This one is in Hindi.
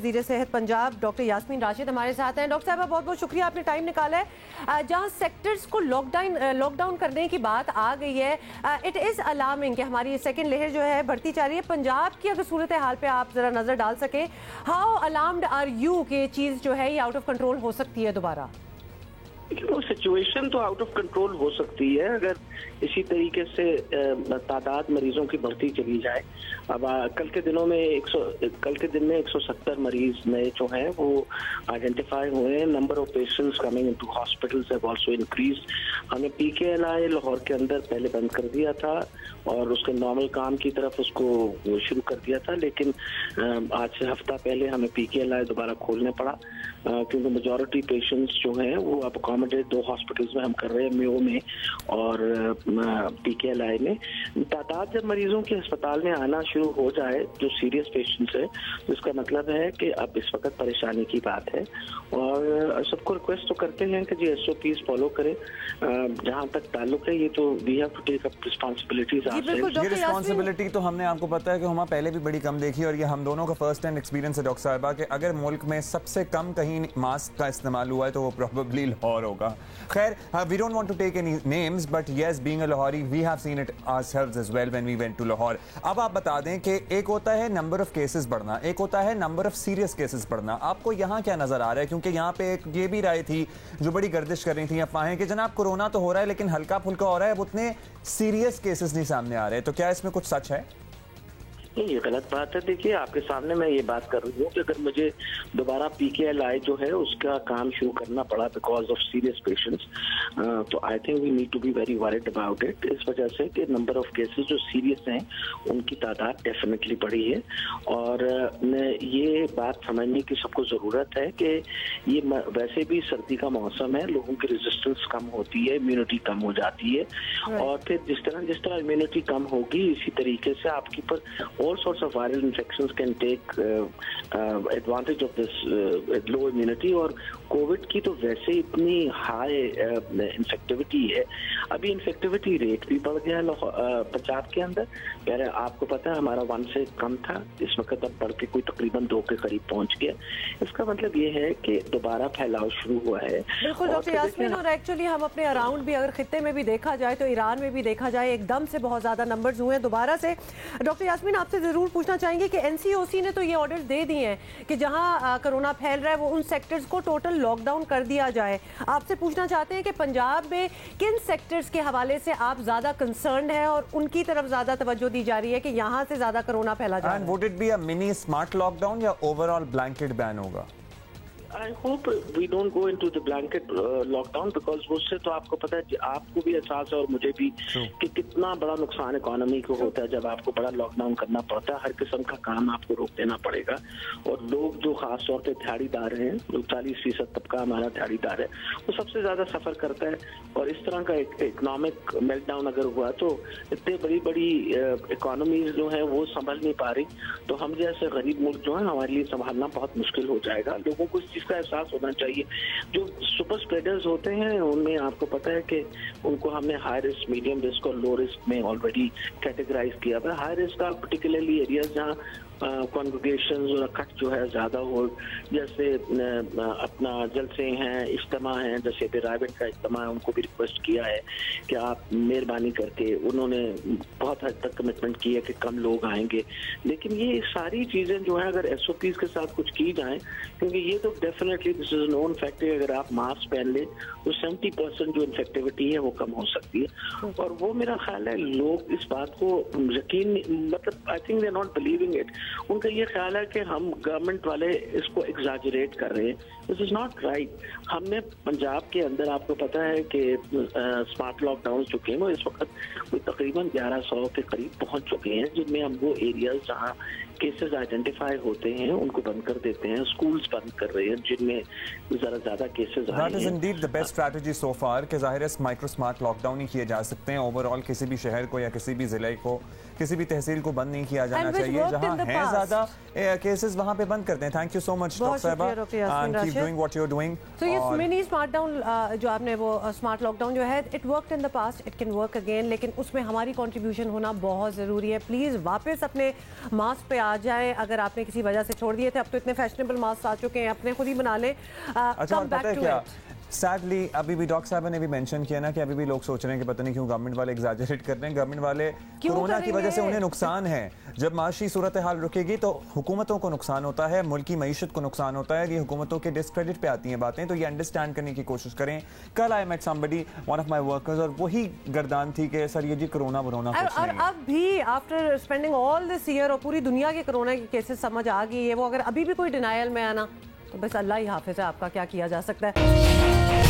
वज़ीर सेहत पंजाब डॉक्टर यास्मीन राशिद हमारे साथ हैं। डॉक्टर साहब बहुत बहुत शुक्रिया, आपने टाइम निकाला है। जहां सेक्टर्स को लॉकडाउन करने की बात आ गई है, इट इज़ अलार्मिंग कि हमारी सेकेंड लहर जो है बढ़ती जा रही है। पंजाब की अगर सूरत हाल पे आप ज़रा नज़र डाल सके, हाउ अलार्म्ड आर यू कि चीज़ जो है ये आउट ऑफ कंट्रोल हो सकती है दोबारा? सिचुएशन तो आउट ऑफ कंट्रोल हो सकती है अगर इसी तरीके से तादाद मरीजों की बढ़ती चली जाए। अब कल के दिन में 170 मरीज नए जो हैं वो आइडेंटिफाई हुए हैं। Number of patients coming into hospitals have also increased. हमने पीकेएलआई लाहौर के अंदर पहले बंद कर दिया था और उसके नॉर्मल काम की तरफ उसको शुरू कर दिया था, लेकिन आज से हफ्ता पहले हमें पीकेएलआई दोबारा खोलने पड़ा क्योंकि मेजॉरिटी पेशेंट्स जो हैं वो अब अकोमोडेट 2 हॉस्पिटल्स में हम कर रहे हैं, मेयो में और पीकेएलआई में। तादाद जब मरीजों के अस्पताल में आना शुरू हो जाए जो सीरियस पेशेंट्स है, तो इसका मतलब है कि अब इस वक्त परेशानी की बात है और सबको रिक्वेस्ट तो करते हैं कि जी SOPs फॉलो करें। जहाँ तक ताल्लुक है ये तो we have to take up responsibilities. ये रिस्पांसिबिलिटी तो हमने आपको पता है कि हम पहले भी बड़ी कम देखी और ये हम दोनों का फर्स्ट हैंड एक्सपीरियंस है डॉक्टर साहिबा कि अगर मुल्क में सबसे कम कहीं मास्क का इस्तेमाल हुआ है तो वो प्रोबेबली लाहौर होगा। खैर, we don't want to take any names but yes, being a Lahori we have seen it ourselves as well when we went to Lahore. अब आप बता दें कि एक होता है नंबर ऑफ केसेस बढ़ना, एक होता है नंबर ऑफ सीरियस केसेस बढ़ना। आपको यहाँ क्या नजर आ रहा है? क्योंकि यहाँ पे एक ये भी राय थी जो बड़ी गर्दिश कर रही थी अफवाहें कि जनाब कोरोना तो हो रहा है लेकिन हल्का फुल्का हो रहा है, अब उतने सीरियस केसेस नहीं सामने आ रहे। तो क्या इसमें कुछ सच है? ये गलत बात है। देखिए, आपके सामने मैं ये बात कर रही हूँ कि अगर मुझे दोबारा पीकेएलआई जो है उसका काम शुरू करना पड़ा बिकॉज ऑफ सीरियस पेशेंट्स, तो I think we need to be very worried about it. इस वजह से कि नंबर ऑफ केसेस जो सीरियस हैं उनकी तादाद डेफिनेटली बढ़ी है और ये बात समझने की सबको ज़रूरत है कि ये वैसे भी सर्दी का मौसम है, लोगों की रेजिस्टेंस कम होती है, इम्यूनिटी कम हो जाती है और फिर जिस तरह इम्यूनिटी कम होगी इसी तरीके से आपके ऊपर all sorts of viral infections can take advantage of this low immunity। और कोविड की तो वैसे इतनी हाई इन्फेक्टिविटी है, अभी इन्फेक्टिविटी रेट भी बढ़ गया है पंजाब के अंदर। पहले आपको पता है हमारा 1 से कम था, इस वक्त अब बढ़ के कोई तकरीबन 2 के करीब पहुंच गया। इसका मतलब ये है कि दोबारा फैलाव शुरू हुआ है। बिल्कुल डॉक्टर यास्मीन, और एक्चुअली हम अपने अराउंड भी अगर खित्ते में भी देखा जाए तो ईरान में भी देखा जाए एकदम से बहुत ज्यादा नंबर्स हुए हैं दोबारा से। डॉक्टर यास्मीन, आपसे जरूर पूछना चाहेंगे कि NCOC ने तो ये ऑर्डर दे दिए हैं कि जहां कोरोना फैल रहा है वो उन सेक्टर्स को टोटल लॉकडाउन कर दिया जाए। आपसे पूछना चाहते हैं कि पंजाब में किन सेक्टर्स के हवाले से आप ज्यादा कंसर्न्ड हैं और उनकी तरफ ज्यादा तवज्जो दी जा रही है कि यहां से ज्यादा कोरोना फैला जा रहा है? And would it be a mini smart lockdown या ओवरऑल ब्लैंकेट बैन होगा? I hope we don't go into the blanket lockdown because उससे तो आपको पता है, आपको भी एहसास है और मुझे भी कि कितना बड़ा नुकसान इकोनॉमी को होता है जब आपको बड़ा लॉकडाउन करना पड़ता है। हर किस्म का काम आपको रोक देना पड़ेगा और लोग जो खास तौर पे दिहाड़ीदार हैं, जो 40% तबका हमारा दिहाड़ीदार है, वो सबसे ज्यादा सफर करता है और इस तरह का इकोनॉमिक मेल्टडाउन अगर हुआ तो इतने बड़ी इकोनॉमीज जो है वो संभल नहीं पा रही, तो हम जैसे गरीब मुल्क जो है हमारे लिए संभालना बहुत मुश्किल हो जाएगा। लोगों को का एहसास होना चाहिए। जो सुपर स्प्रेडर्स होते हैं उनमें आपको पता है कि उनको हमने हाई रिस्क, मीडियम रिस्क और लो रिस्क में ऑलरेडी कैटेगराइज किया था। हाई रिस्क का पर्टिकुलरली एरियाज जहाँ कॉन्ग्रेगेशंस और इकट्ठ जो है ज़्यादा हो, जैसे अपना जलसे हैं, इज्तिमा हैं, जैसे पिरामिड का इज्तिमा है, उनको भी रिक्वेस्ट किया है कि आप मेहरबानी करके, उन्होंने बहुत हद तक कमिटमेंट की है कि कम लोग आएंगे। लेकिन ये सारी चीज़ें जो है अगर SOPs के साथ कुछ की जाएँ, क्योंकि ये तो definitely this is known fact है, अगर आप मास्क पहन लें तो 70% जो इन्फेक्टिविटी है वो कम हो सकती है। और वो मेरा ख्याल है लोग इस बात को यकीन, मतलब I think they are not believing it. उनका ये ख्याल है कि हम गवर्नमेंट वाले इसको एग्जैजरेट कर रहे हैं। This is not right. हमने पंजाब के अंदर आपको पता है कि स्मार्ट लॉकडाउन जो हैं वो इस वक्त कोई तकरीबन 1100 के करीब पहुंच चुके हैं, जिनमें हम वो एरियाज जहाँ केसेस आइडेंटिफाई होते हैं उनको बंद कर देते हैं, स्कूल्स बंद कर रहे हैं जिनमें जरा ज्यादा केसेस आए हैं। That is indeed the best strategy so far कि जाहिर है माइक्रो स्मार्ट लॉकडाउन ही किए जा सकते हैं। ओवरऑल किसी भी शहर को या किसी भी जिले को, किसी भी तहसील को बंद नहीं किया जाना चाहिए। जहां है ज्यादा केसेस वहां पे बंद करते हैं। Thank you so much doctor साहिबा, and keep doing what you are doing. तो ये मिनी स्मार्ट डाउन जो आपने वो स्मार्ट लॉकडाउन जो है, it worked in the past, it can work again, लेकिन उसमें हमारी कंट्रीब्यूशन होना बहुत जरूरी है। प्लीज वापस अपने मास्क पे आ जाएं अगर आपने किसी वजह से छोड़ दिए थे। अब तो इतने फैशनेबल मास्क आ चुके हैं, अपने खुद ही बना लें। अच्छा, और पता है क्या, सैडली अभी भी डॉक्टर साहब ने भी मेंशन किया ना कि अभी भी लोग सोच रहे हैं कि पता नहीं क्यों गवर्नमेंट वाले एग्जैजरेट कर रहे हैं। गवर्नमेंट वाले कोरोना की वजह से उन्हें नुकसान है। जब माशी सूरत हाल रुकेगी तो हुकूमतों को नुकसान होता है, मुल्क की मईशत को नुकसान होता है। ये हुकूमतों के डिस्क्रेडिट पे आती हैं बातें, तो ये अंडरस्टैंड करने की कोशिश करें। कल I met somebody, one of my workers, और वही गर्दान थी कि सर ये जी कोरोना और अब भी after spending all this year और पूरी दुनिया के कोरोना के केसेस समझ आ गई है, वो अगर अभी भी कोई डिनायल में आना तो बस अल्लाह ही हाफिज है, आपका क्या किया जा सकता है।